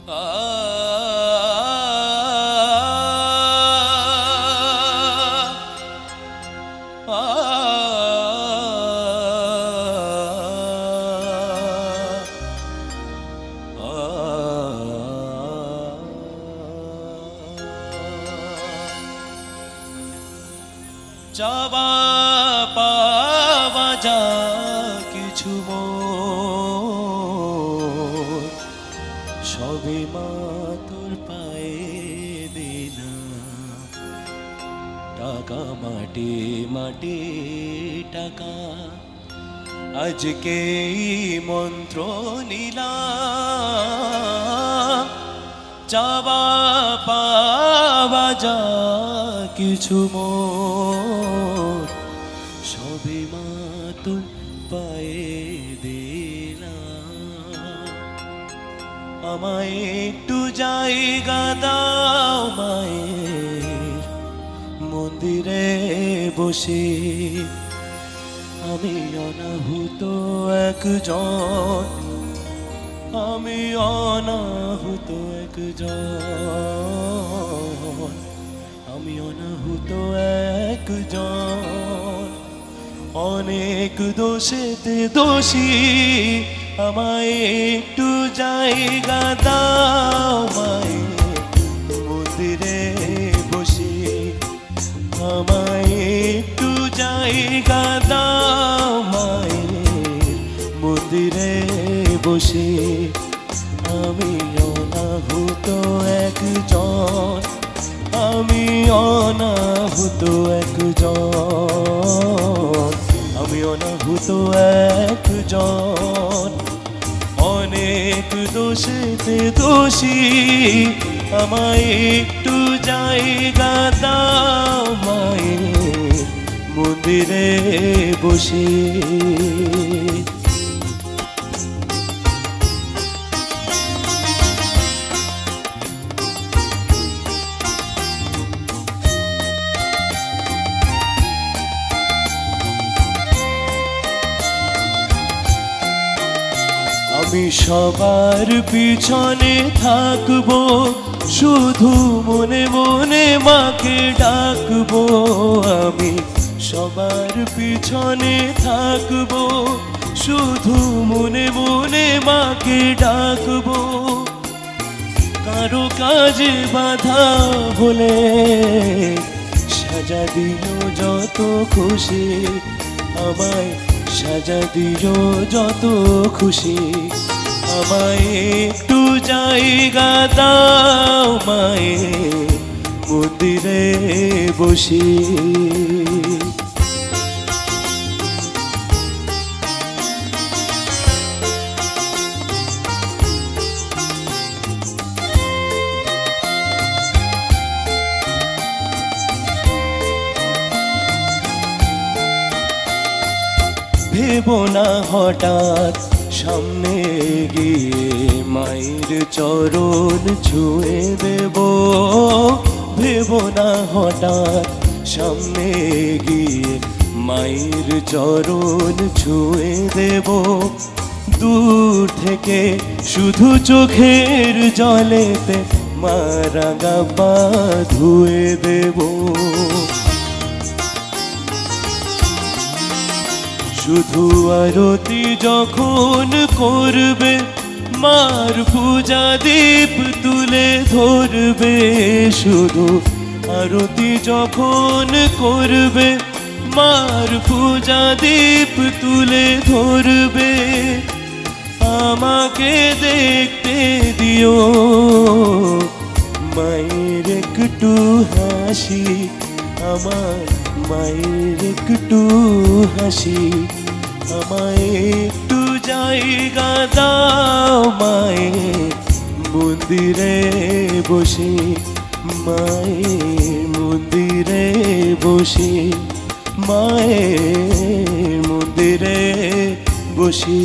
চাওয়া পাওয়া যা কিছু মোর সবে মা তোর পায়ে দেনা। টাকা মাটি মাটি টাকা আজকে মন্ত্র নিলাম। চাওয়া পাওয়া যা কিছু মোর সবে মা তোর পায়ে দিলাম। আমায় একটু জায়গা দাও মায়ের মন্দিরে বসে। আমি অনাহুত একজন, আমি অনাহুত একজন, আমি অনাহুত একজন। অনেক দোষেতে দোষী, আমায় একটু জায়গা দাও মায়ের মন্দিরে বসে। আমায় একটু জায়গা দাও মায়ের মন্দিরে বসে। আমি অনাহুত একজন, আমি অনাহুত একজন, আমি অনাহুত একজন। অনেক দোষেতে দোষী, আমায় একটু জায়গা দাও মায়ের মন্দিরে বসে। আমি সবার পিছনে থাকবো, শুধু মনে মনে মাকে ডাকবো। আমি সবার পিছনে থাকবো, শুধু মনে মনে মাকে ডাকবো। কারো কাজে বাধা হলে সাজা দিও যত খুশি, আমায় সাজা দিও যত খুশি। আমায় একটু জায়গা দাও মায়ের মন্দিরে বসি। ভেবো না হঠাৎ সামনে গিয়ে মায়ের চরণ ছুঁয়ে দেব। ভেবো না হঠাৎ সামনে গিয়ে মায়ের চরণ ছুঁয়ে দেব। দূর থেকে শুধু চোখের জলেতে মা রাঙা পা ধুয়ে দেব। শুধু আরতি যখন করবে, মার পূজা দীপ তুলে ধরবে। শুধু আরতি যখন করবে, মার পূজা দীপ তুলে ধরবে। আমাকে দেখতে দিও মায়ের একটু হাসি, আমার মায়ের একটু হাসি। আমায় একটু জায়গা দাও মায়ের মন্দিরে বসে, মায়ের মন্দিরে বসে, মায়ের মন্দিরে বসে।